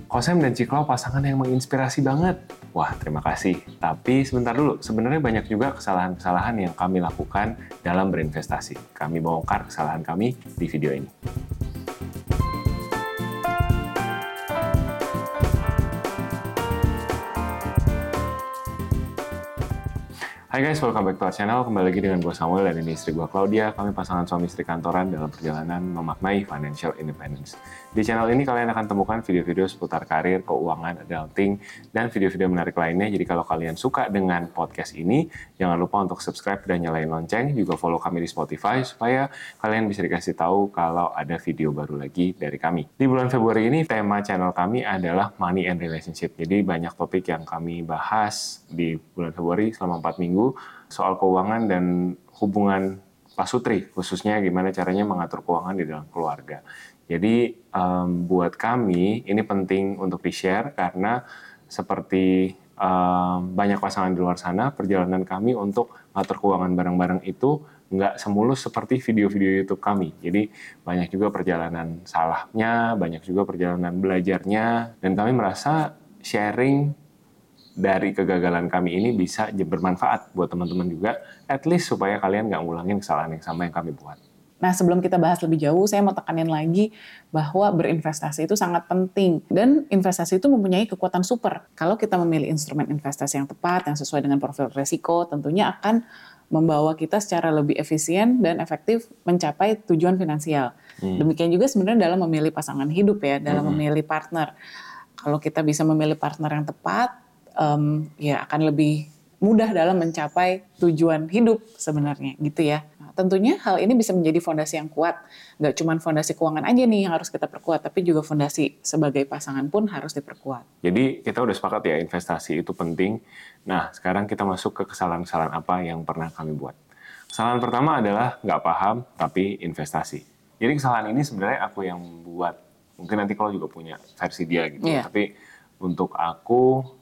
Kosem dan Ciklau pasangan yang menginspirasi banget. Wah, terima kasih. Tapi sebentar dulu, sebenarnya banyak juga kesalahan-kesalahan yang kami lakukan dalam berinvestasi. Kami bongkar kesalahan kami di video ini. Hai guys, welcome back to our channel. Kembali lagi dengan gue Samuel dan ini istri gue Claudia. Kami pasangan suami istri kantoran dalam perjalanan memaknai financial independence. Di channel ini kalian akan temukan video-video seputar karir, keuangan, adulting, dan video-video menarik lainnya. Jadi kalau kalian suka dengan podcast ini, jangan lupa untuk subscribe dan nyalain lonceng. Juga follow kami di Spotify supaya kalian bisa dikasih tahu kalau ada video baru lagi dari kami. Di bulan Februari ini, tema channel kami adalah money and relationship. Jadi banyak topik yang kami bahas di bulan Februari selama 4 minggu. Soal keuangan dan hubungan pasutri, khususnya gimana caranya mengatur keuangan di dalam keluarga. Jadi buat kami ini penting untuk di-share karena seperti banyak pasangan di luar sana, perjalanan kami untuk ngatur keuangan bareng-bareng itu nggak semulus seperti video-video YouTube kami. Jadi banyak juga perjalanan salahnya, banyak juga perjalanan belajarnya, dan kami merasa sharing dari kegagalan kami ini bisa bermanfaat buat teman-teman juga, at least supaya kalian nggak ngulangin kesalahan yang sama yang kami buat. Nah, sebelum kita bahas lebih jauh, saya mau tekanin lagi bahwa berinvestasi itu sangat penting. Dan investasi itu mempunyai kekuatan super. Kalau kita memilih instrumen investasi yang tepat, yang sesuai dengan profil risiko, tentunya akan membawa kita secara lebih efisien dan efektif mencapai tujuan finansial. Demikian juga sebenarnya dalam memilih pasangan hidup ya, dalam memilih partner. Kalau kita bisa memilih partner yang tepat, ya akan lebih mudah dalam mencapai tujuan hidup sebenarnya gitu ya. Nah, tentunya hal ini bisa menjadi fondasi yang kuat. Nggak cuma fondasi keuangan aja nih yang harus kita perkuat, tapi juga fondasi sebagai pasangan pun harus diperkuat. Jadi kita udah sepakat ya investasi itu penting. Nah sekarang kita masuk ke kesalahan-kesalahan apa yang pernah kami buat. Kesalahan pertama adalah nggak paham tapi investasi. Jadi kesalahan ini sebenarnya aku yang buat. Mungkin nanti kalau juga punya versi dia gitu. Yeah. Tapi untuk aku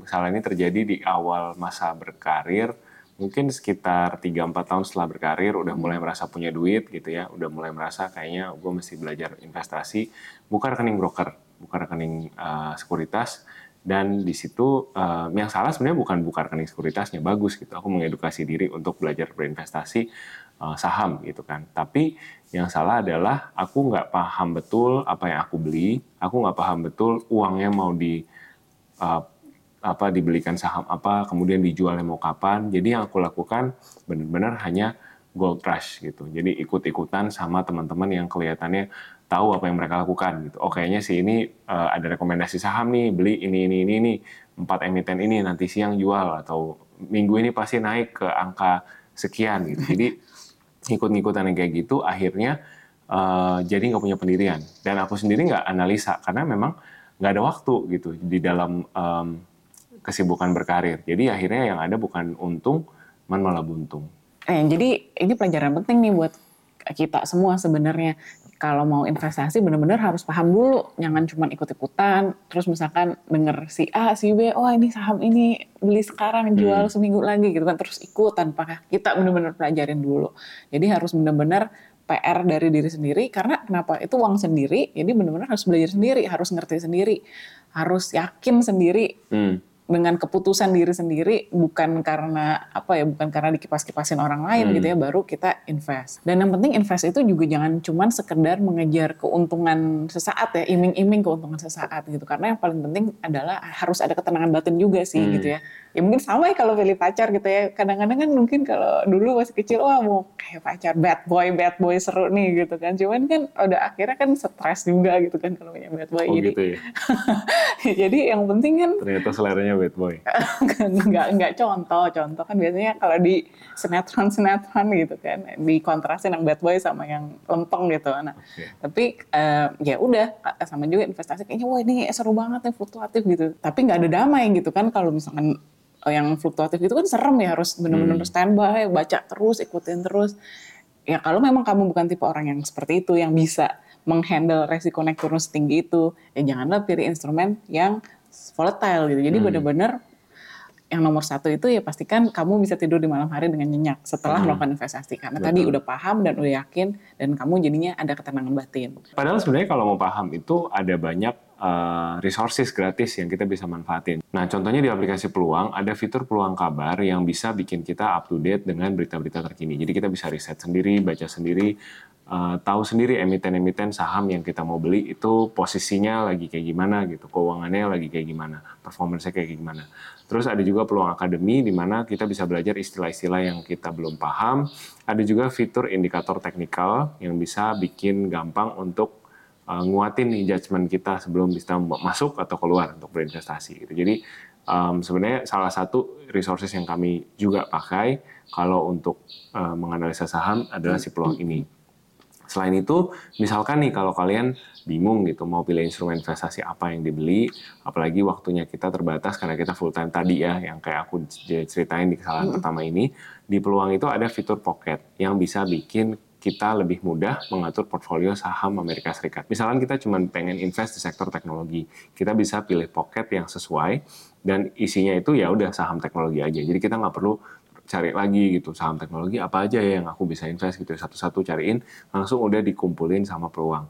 kesalahan ini terjadi di awal masa berkarir, mungkin sekitar 3-4 tahun setelah berkarir, udah mulai merasa punya duit gitu ya, udah mulai merasa kayaknya gue mesti belajar investasi, buka rekening broker, buka rekening sekuritas, dan di situ yang salah sebenarnya bukan buka rekening sekuritasnya, bagus gitu, aku mengedukasi diri untuk belajar berinvestasi saham gitu kan, tapi yang salah adalah aku nggak paham betul apa yang aku beli, aku nggak paham betul uangnya mau dibelikan saham apa, kemudian dijualnya mau kapan. Jadi yang aku lakukan benar-benar hanya gold rush gitu. Jadi ikut-ikutan sama teman-teman yang kelihatannya tahu apa yang mereka lakukan gitu. Oh kayaknya sih ini ada rekomendasi saham nih, beli ini, 4 emiten ini nanti siang jual atau minggu ini pasti naik ke angka sekian gitu. Jadi ikut-ikutan yang kayak gitu akhirnya jadi nggak punya pendirian. Dan aku sendiri nggak analisa karena memang nggak ada waktu gitu di dalam kesibukan berkarir. Jadi akhirnya yang ada bukan untung, malah buntung. Jadi ini pelajaran penting nih buat kita semua sebenarnya. Kalau mau investasi benar-benar harus paham dulu. Jangan cuma ikut-ikutan, terus misalkan denger si A, si B, oh ini saham ini beli sekarang, jual seminggu lagi gitu kan. Terus ikut tanpa kita benar-benar pelajarin dulu. Jadi harus benar-benar PR dari diri sendiri, karena kenapa? Itu uang sendiri, jadi benar-benar harus belajar sendiri, harus ngerti sendiri, harus yakin sendiri dengan keputusan diri sendiri, bukan karena bukan karena dikipas-kipasin orang lain gitu ya, baru kita invest. Dan yang penting invest itu juga jangan cuman sekedar mengejar keuntungan sesaat ya, iming-iming keuntungan sesaat gitu, karena yang paling penting adalah harus ada ketenangan batin juga sih gitu ya. Ya mungkin sama ya kalau pilih pacar gitu ya, kadang-kadang kan mungkin kalau dulu masih kecil, wah mau kayak pacar bad boy seru nih gitu kan, cuman kan udah akhirnya kan stres juga gitu kan kalau punya bad boy. Gitu ya? Jadi yang penting kan ternyata seleranya bad boy. Enggak contoh kan biasanya kalau di sinetron gitu kan dikontrasin yang bad boy sama yang lempeng gitu. Nah, tapi ya udah sama juga investasi kayaknya wah ini seru banget nih, fluktuatif gitu. Tapi nggak ada damai gitu kan kalau misalkan yang fluktuatif itu kan serem ya, harus benar-benar standby, baca terus, ikutin terus. Ya kalau memang kamu bukan tipe orang yang seperti itu, yang bisa menghandle resiko naik turun setinggi itu, ya janganlah pilih instrumen yang volatile gitu. Jadi benar-benar yang nomor satu itu ya pastikan kamu bisa tidur di malam hari dengan nyenyak setelah melakukan investasi. Karena tadi udah paham dan udah yakin dan kamu jadinya ada ketenangan batin. Padahal sebenarnya kalau mau paham itu ada banyak resources gratis yang kita bisa manfaatin. Nah, contohnya di aplikasi Peluang, ada fitur Peluang Kabar yang bisa bikin kita up to date dengan berita-berita terkini. Jadi kita bisa riset sendiri, baca sendiri, tahu sendiri emiten-emiten saham yang kita mau beli itu posisinya lagi kayak gimana gitu, keuangannya lagi kayak gimana, performance-nya kayak gimana. Terus ada juga Peluang Akademi di mana kita bisa belajar istilah-istilah yang kita belum paham. Ada juga fitur indikator teknikal yang bisa bikin gampang untuk nguatin nih judgement kita sebelum bisa masuk atau keluar untuk berinvestasi gitu. Jadi sebenarnya salah satu resources yang kami juga pakai kalau untuk menganalisa saham adalah si Peluang ini. Selain itu, misalkan nih kalau kalian bingung gitu mau pilih instrumen investasi apa yang dibeli, apalagi waktunya kita terbatas karena kita full time tadi ya, yang kayak aku ceritain di kesalahan pertama ini, di Peluang itu ada fitur Pocket yang bisa bikin kita lebih mudah mengatur portfolio saham Amerika Serikat. Misalkan kita cuma pengen invest di sektor teknologi, kita bisa pilih Pocket yang sesuai dan isinya itu ya udah saham teknologi aja. Jadi kita nggak perlu cari lagi gitu saham teknologi apa aja ya yang aku bisa invest gitu, satu-satu cariin langsung udah dikumpulin sama Peluang.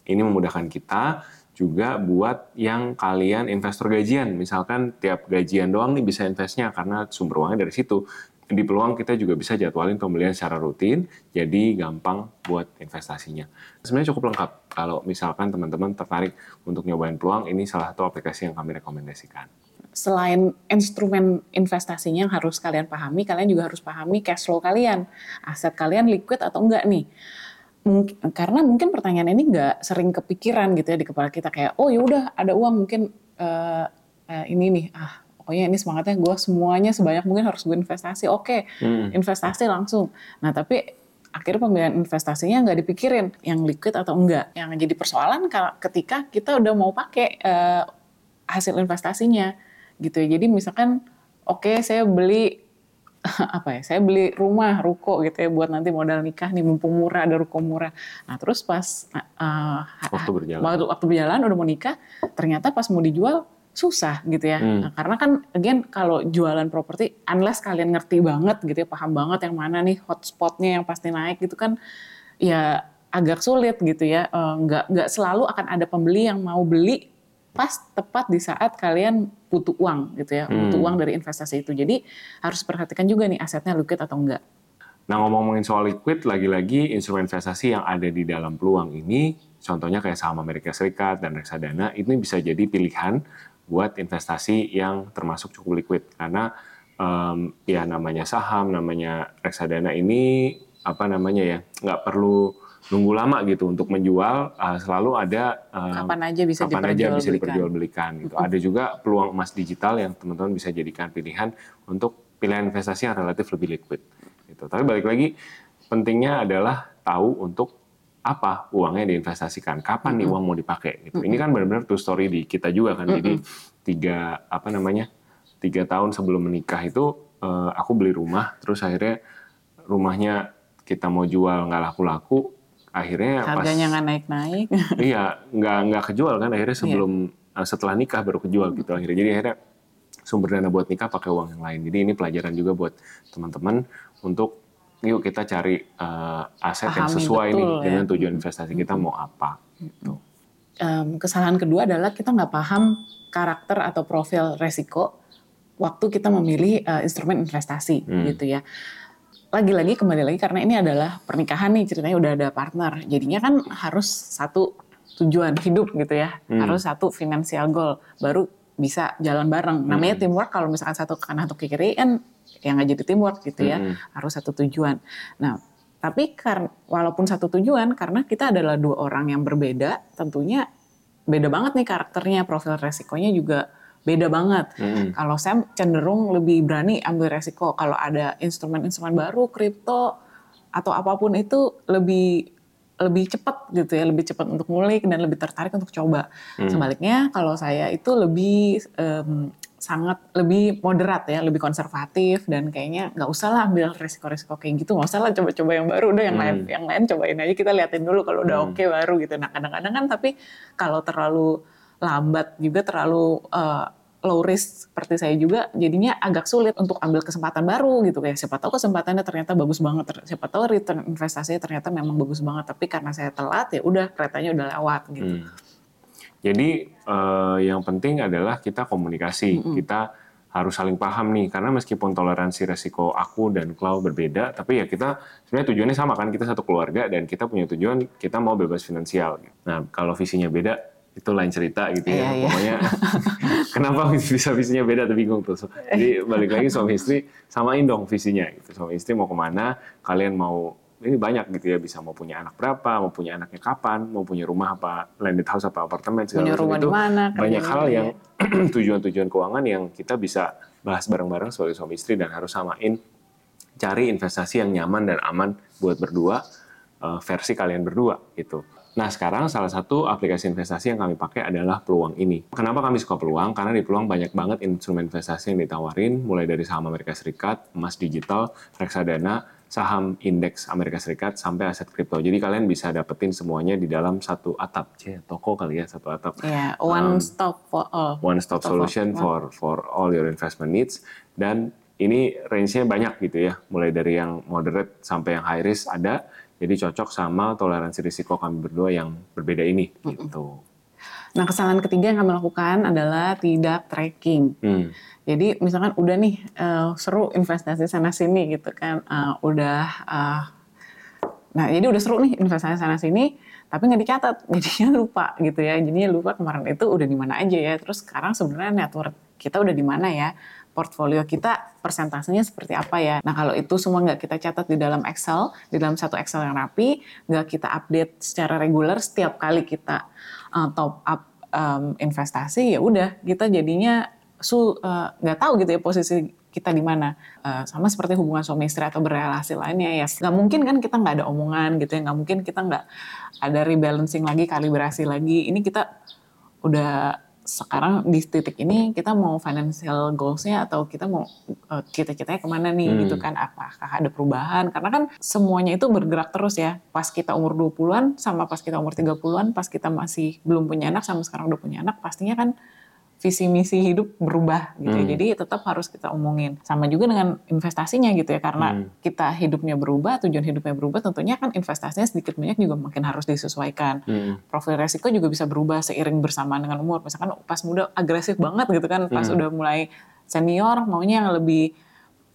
Ini memudahkan kita juga buat yang kalian investor gajian, misalkan tiap gajian doang nih bisa investnya karena sumber uangnya dari situ. Di Peluang kita juga bisa jadwalin pembelian secara rutin, jadi gampang buat investasinya. Sebenarnya cukup lengkap. Kalau misalkan teman-teman tertarik untuk nyobain Peluang, ini salah satu aplikasi yang kami rekomendasikan. Selain instrumen investasinya yang harus kalian pahami, kalian juga harus pahami cash flow kalian. Aset kalian liquid atau enggak nih. Karena mungkin pertanyaan ini nggak sering kepikiran gitu ya di kepala kita. Kayak, oh yaudah ada uang mungkin ini nih, pokoknya ini semangatnya gue semuanya sebanyak mungkin harus gue investasi. Oke, investasi langsung. Nah tapi akhirnya pemilihan investasinya nggak dipikirin yang liquid atau enggak. Yang jadi persoalan ketika kita udah mau pakai hasil investasinya gitu ya. Jadi misalkan oke, saya beli saya beli rumah, ruko gitu ya buat nanti modal nikah nih mumpung murah, ada ruko murah. Nah terus pas waktu berjalan udah mau nikah, ternyata pas mau dijual susah gitu ya. Nah, karena kan again kalau jualan properti, unless kalian ngerti banget gitu ya, paham banget yang mana nih hotspotnya yang pasti naik gitu kan, ya agak sulit gitu ya. Nggak selalu akan ada pembeli yang mau beli pas tepat di saat kalian butuh uang gitu ya, butuh uang dari investasi itu. Jadi harus perhatikan juga nih asetnya liquid atau enggak. Nah ngomongin soal liquid, lagi-lagi instrumen investasi yang ada di dalam Peluang ini, contohnya kayak saham Amerika Serikat dan reksadana, ini bisa jadi pilihan buat investasi yang termasuk cukup liquid. Karena ya namanya saham, namanya reksadana ini nggak perlu nunggu lama gitu untuk menjual, selalu ada kapan aja bisa diperjualbelikan gitu. Ada juga peluang emas digital yang teman-teman bisa jadikan pilihan untuk pilihan investasi yang relatif lebih liquid gitu. Tapi balik lagi pentingnya adalah tahu untuk apa uangnya diinvestasikan, kapan nih uang mau dipakai gitu. Ini kan benar-benar true story di kita juga kan. Jadi 3 tahun sebelum menikah itu aku beli rumah, terus akhirnya rumahnya kita mau jual nggak laku-laku, akhirnya harganya nggak naik-naik. Iya, nggak kejual kan akhirnya setelah nikah baru kejual gitu akhirnya. Jadi akhirnya sumber dana buat nikah pakai uang yang lain. Jadi ini pelajaran juga buat teman-teman untuk yuk kita cari aset yang sesuai nih dengan tujuan investasi kita mau apa. Gitu. Kesalahan kedua adalah kita nggak paham karakter atau profil resiko waktu kita memilih instrumen investasi gitu ya. Lagi-lagi kembali lagi karena ini adalah pernikahan nih, ceritanya udah ada partner, jadinya kan harus satu tujuan hidup gitu ya, harus satu financial goal baru bisa jalan bareng. Namanya teamwork, kalau misalkan satu ke kanan atau ke kiri kan ya nggak jadi teamwork gitu ya, harus satu tujuan. Nah tapi walaupun satu tujuan, karena kita adalah 2 orang yang berbeda, tentunya beda banget nih karakternya, profil resikonya juga beda banget. Kalau Sam cenderung lebih berani ambil resiko. Kalau ada instrumen-instrumen baru, kripto atau apapun itu lebih cepat gitu ya, lebih cepat untuk ngulik dan lebih tertarik untuk coba. Sebaliknya kalau saya itu lebih sangat lebih moderat ya, lebih konservatif dan kayaknya nggak usah lah ambil resiko-resiko kayak gitu, nggak usah lah coba-coba yang baru, udah yang lain cobain aja, kita liatin dulu kalau udah oke baru gitu. Nah kadang-kadang kan tapi kalau terlalu lambat juga, terlalu low risk seperti saya juga, jadinya agak sulit untuk ambil kesempatan baru gitu kayak siapa tahu kesempatannya ternyata bagus banget, siapa tahu return investasinya ternyata memang bagus banget, tapi karena saya telat ya udah keretanya udah lewat gitu. Jadi yang penting adalah kita komunikasi, kita harus saling paham nih, karena meskipun toleransi resiko aku dan Klau berbeda, tapi ya kita sebenarnya tujuannya sama kan, kita satu keluarga dan kita punya tujuan kita mau bebas finansial. Nah kalau visinya beda itu lain cerita gitu ya, pokoknya kenapa bisa visinya beda tuh bingung tuh. Jadi balik lagi suami istri samain dong visinya, gitu. Suami istri mau kemana, kalian mau ini banyak gitu ya, bisa mau punya anak berapa, mau punya anaknya kapan, mau punya rumah apa, landed house apa apartemen, segala macam itu banyak hal yang tujuan-tujuan keuangan yang kita bisa bahas bareng-bareng sebagai suami istri dan harus samain, cari investasi yang nyaman dan aman buat berdua, versi kalian berdua gitu. Nah sekarang salah satu aplikasi investasi yang kami pakai adalah Peluang ini. Kenapa kami suka Peluang? Karena di Peluang banyak banget instrumen investasi yang ditawarin, mulai dari saham Amerika Serikat, emas digital, reksadana, saham indeks Amerika Serikat, sampai aset kripto. Jadi kalian bisa dapetin semuanya di dalam satu atap. Toko kali ya, satu atap. Yeah, one stop for all. One stop solution for all your investment needs. Dan ini range-nya banyak gitu ya. Mulai dari yang moderate sampai yang high risk ada. Jadi cocok sama toleransi risiko kami berdua yang berbeda ini gitu. Nah, kesalahan ketiga yang kami lakukan adalah tidak tracking. Jadi misalkan udah nih seru investasi sana sini gitu kan, nah jadi udah seru nih investasi sana sini, tapi nggak dicatat, jadinya lupa gitu ya. Jadinya lupa kemarin itu udah di mana aja ya. Terus sekarang sebenarnya network kita udah di mana ya, portfolio kita persentasenya seperti apa ya. Nah kalau itu semua nggak kita catat di dalam Excel, di dalam satu Excel yang rapi, nggak kita update secara reguler setiap kali kita top up investasi, ya udah kita jadinya nggak tahu gitu ya posisi kita di mana. Sama seperti hubungan suami istri atau berrelasi lainnya ya. Nggak mungkin kan kita nggak ada omongan gitu ya, nggak mungkin kita nggak ada rebalancing lagi, kalibrasi lagi. Ini kita udah sekarang di titik ini kita mau financial goals-nya atau kita mau cita-citanya kemana nih gitu kan, apakah ada perubahan, karena kan semuanya itu bergerak terus ya, pas kita umur 20-an sama pas kita umur 30-an, pas kita masih belum punya anak sama sekarang udah punya anak, pastinya kan visi misi hidup berubah gitu ya. Jadi tetap harus kita omongin. Sama juga dengan investasinya gitu ya, karena kita hidupnya berubah, tujuan hidupnya berubah, tentunya kan investasinya sedikit banyak juga makin harus disesuaikan. Profil resiko juga bisa berubah seiring bersamaan dengan umur. Misalkan pas muda agresif banget gitu kan, pas udah mulai senior maunya yang lebih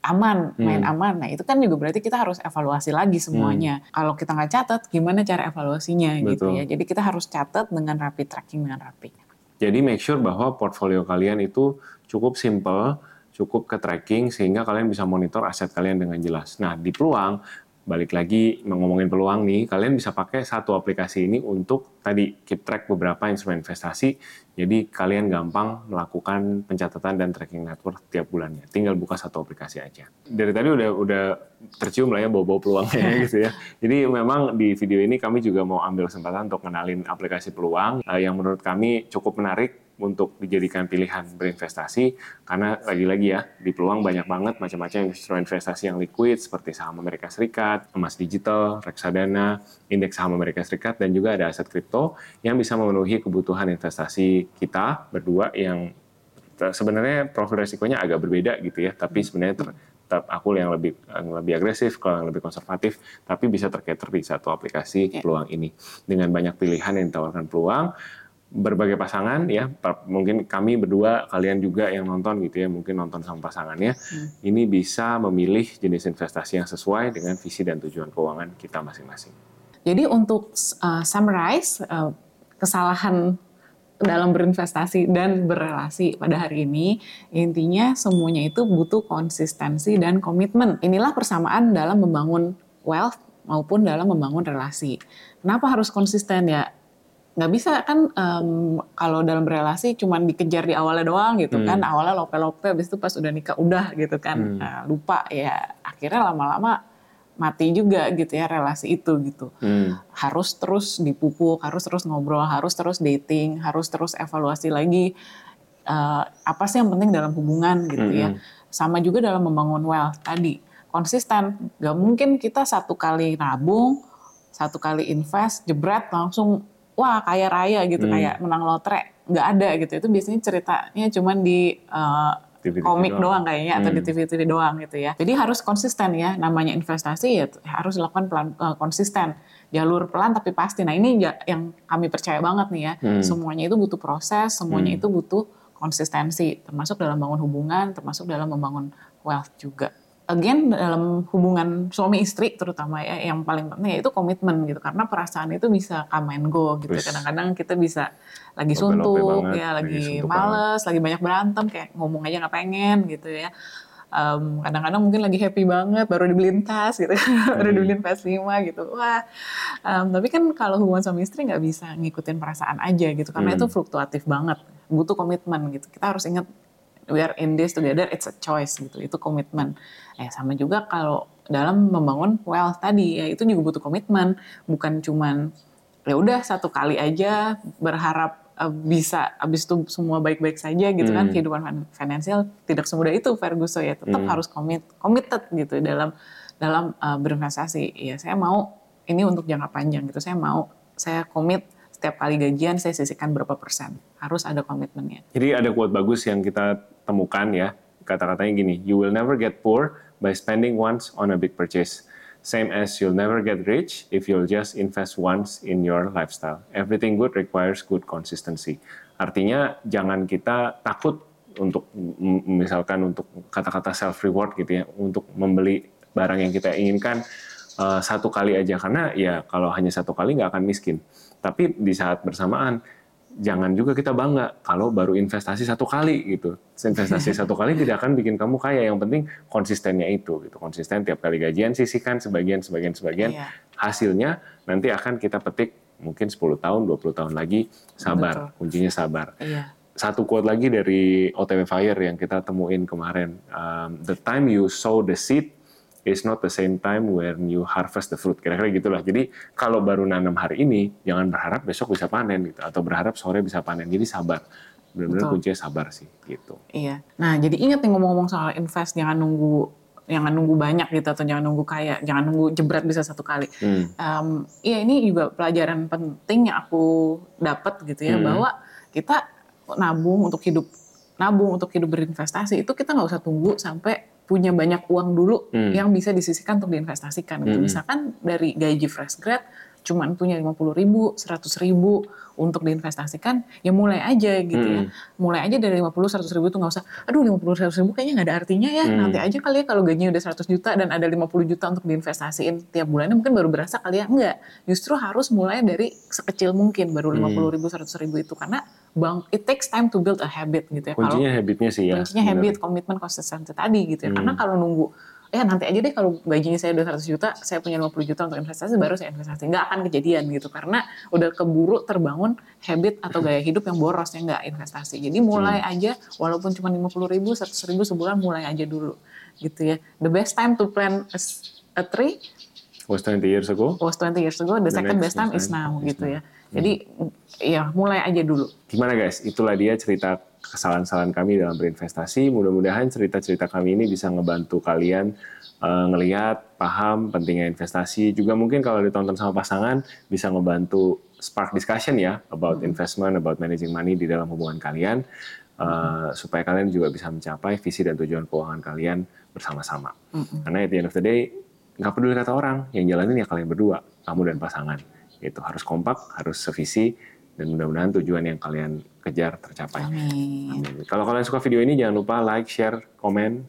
aman, main aman. Nah itu kan juga berarti kita harus evaluasi lagi semuanya. Kalau kita nggak catat, gimana cara evaluasinya gitu ya. Jadi kita harus catat dengan rapi, tracking dengan rapi. Jadi make sure bahwa portfolio kalian itu cukup simple, cukup ke tracking, sehingga kalian bisa monitor aset kalian dengan jelas. Nah di Peluang, balik lagi ngomongin Peluang nih, kalian bisa pakai satu aplikasi ini untuk tadi keep track beberapa instrumen investasi. Jadi kalian gampang melakukan pencatatan dan tracking network tiap bulannya. Tinggal buka satu aplikasi aja. Dari tadi udah tercium lah ya bau-bau Peluangnya gitu ya. Jadi memang di video ini kami juga mau ambil kesempatan untuk kenalin aplikasi Peluang yang menurut kami cukup menarik untuk dijadikan pilihan berinvestasi, karena lagi-lagi ya di Peluang banyak banget macam-macam instrumen investasi yang liquid seperti saham Amerika Serikat, emas digital, reksadana, indeks saham Amerika Serikat, dan juga ada aset kripto yang bisa memenuhi kebutuhan investasi kita berdua yang sebenarnya profil resikonya agak berbeda gitu ya, tapi sebenarnya tetap aku yang lebih agresif, kalau yang lebih konservatif, tapi bisa tercater di satu aplikasi Peluang ini. Dengan banyak pilihan yang ditawarkan Peluang, berbagai pasangan ya, mungkin kami berdua, kalian juga yang nonton gitu ya, mungkin nonton sama pasangannya, ini bisa memilih jenis investasi yang sesuai dengan visi dan tujuan keuangan kita masing-masing. Jadi untuk summarize kesalahan dalam berinvestasi dan berrelasi pada hari ini, intinya semuanya itu butuh konsistensi dan komitmen. Inilah persamaan dalam membangun wealth maupun dalam membangun relasi. Kenapa harus konsisten ya? Nggak bisa kan kalau dalam relasi cuma dikejar di awalnya doang gitu kan, awalnya lope-lope, habis itu pas udah nikah udah gitu kan, lupa ya, akhirnya lama-lama mati juga gitu ya relasi itu gitu. Harus terus dipupuk, harus terus ngobrol, harus terus dating, harus terus evaluasi lagi apa sih yang penting dalam hubungan gitu ya. Sama juga dalam membangun wealth tadi, konsisten. Gak mungkin kita satu kali nabung, satu kali invest, jebret langsung wah kaya raya gitu, kayak menang lotre. Nggak ada gitu. Itu biasanya ceritanya cuman di komik doang kayaknya atau di TV doang gitu ya. Jadi harus konsisten ya, namanya investasi ya harus dilakukan konsisten, jalur pelan tapi pasti. Nah ini yang kami percaya banget nih ya, semuanya itu butuh proses, semuanya itu butuh konsistensi, termasuk dalam bangun hubungan, termasuk dalam membangun wealth juga. Again, dalam hubungan suami istri terutama ya, yang paling penting yaitu komitmen gitu, karena perasaan itu bisa come and go gitu. Kadang-kadang kita bisa lagi suntuk ya, lagi males, lagi banyak berantem, kayak ngomong aja nggak pengen gitu ya. Kadang-kadang mungkin lagi happy banget, baru dibeliin tas gitu, baru dibeliin PS5 gitu. Wah, tapi kan kalau hubungan suami istri nggak bisa ngikutin perasaan aja gitu, karena itu fluktuatif banget, butuh komitmen gitu. Kita harus ingat, we are in this together, it's a choice gitu, itu komitmen. Sama juga kalau dalam membangun wealth tadi, ya itu juga butuh komitmen, bukan cuman ya udah satu kali aja berharap bisa abis itu semua baik-baik saja gitu kan. Kehidupan finansial tidak semudah itu, Ferguson ya, tetap harus committed gitu dalam berinvestasi. Ya saya mau ini untuk jangka panjang gitu, saya komit setiap kali gajian saya sisihkan berapa persen, harus ada komitmennya. Jadi ada quote bagus yang kita temukan ya, kata-katanya gini, you will never get poor by spending once on a big purchase. Same as you'll never get rich if you'll just invest once in your lifestyle. Everything good requires good consistency. Artinya jangan kita takut untuk misalkan untuk kata-kata self reward gitu ya, untuk membeli barang yang kita inginkan satu kali aja, karena ya kalau hanya satu kali nggak akan miskin. Tapi di saat bersamaan jangan juga kita bangga kalau baru investasi satu kali gitu. Investasi satu kali tidak akan bikin kamu kaya. Yang penting konsistennya itu gitu. Konsisten tiap kali gajian sisihkan sebagian. Hasilnya nanti akan kita petik mungkin 10 tahun, 20 tahun lagi. Sabar. Betul. Kuncinya sabar. Iya. Satu quote lagi dari OTW Fire yang kita temuin kemarin. The time you sow the seed is not the same time when you harvest the fruit. Kira-kira gitulah. Jadi kalau baru nanam hari ini, jangan berharap besok bisa panen gitu, atau berharap sore bisa panen. Jadi sabar. Benar-benar kuncinya sabar sih gitu. Iya. Nah, jadi ingat nih ngomong-ngomong soal invest, jangan nunggu banyak gitu, atau jangan nunggu kaya, jangan nunggu jebret bisa satu kali. Iya, ini juga pelajaran penting yang aku dapat gitu ya, bahwa kita nabung untuk hidup berinvestasi itu kita nggak usah tunggu sampai punya banyak uang dulu yang bisa disisihkan untuk diinvestasikan. Gitu. Misalkan dari gaji fresh grad cuman punya 50.000, 100.000 untuk diinvestasikan, ya mulai aja gitu ya. Mulai aja dari 50, 100.000 itu nggak usah, aduh 50, 100.000 kayaknya nggak ada artinya ya, nanti aja kali ya kalau gajinya udah 100 juta dan ada 50 juta untuk diinvestasiin tiap bulannya, mungkin baru berasa kali ya. Enggak, justru harus mulai dari sekecil mungkin, baru 50.000, 100.000 itu, karena it takes time to build a habit gitu ya. Kuncinya habitnya sih ya. Kuncinya habit, komitmen, konsistensi tadi gitu ya. Karena kalau nunggu, nanti aja deh kalau gajinya saya udah 100 juta, saya punya 50 juta untuk investasi, baru saya investasi. Nggak akan kejadian gitu, karena udah keburu terbangun habit atau gaya hidup yang boros, yang nggak investasi. Jadi mulai aja, walaupun cuma 50.000, 100.000 sebulan, mulai aja dulu gitu ya. The best time to plant a tree was 20 years ago. The second best time is now gitu ya. Jadi ya mulai aja dulu. Gimana guys? Itulah dia cerita kesalahan-kesalahan kami dalam berinvestasi. Mudah-mudahan cerita-cerita kami ini bisa ngebantu kalian ngelihat, paham pentingnya investasi. Juga mungkin kalau ditonton sama pasangan bisa ngebantu spark discussion ya about investment, about managing money di dalam hubungan kalian, supaya kalian juga bisa mencapai visi dan tujuan keuangan kalian bersama-sama. Karena at the end of the day, nggak peduli kata orang, yang jalanin ya kalian berdua, kamu dan pasangan. Itu harus kompak, harus sevisi, dan mudah-mudahan tujuan yang kalian kejar tercapai. Amin. Kalau kalian suka video ini, jangan lupa like, share, komen,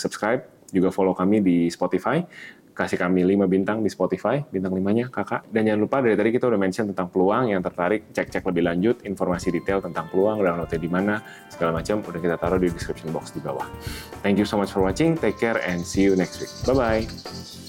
subscribe, juga follow kami di Spotify. Kasih kami 5 bintang di Spotify, bintang 5-nya kakak. Dan jangan lupa, dari tadi kita udah mention tentang peluang, yang tertarik cek-cek lebih lanjut, informasi detail tentang peluang, downloadnya di mana, segala macam udah kita taruh di description box di bawah. Thank you so much for watching, take care and see you next week. Bye-bye.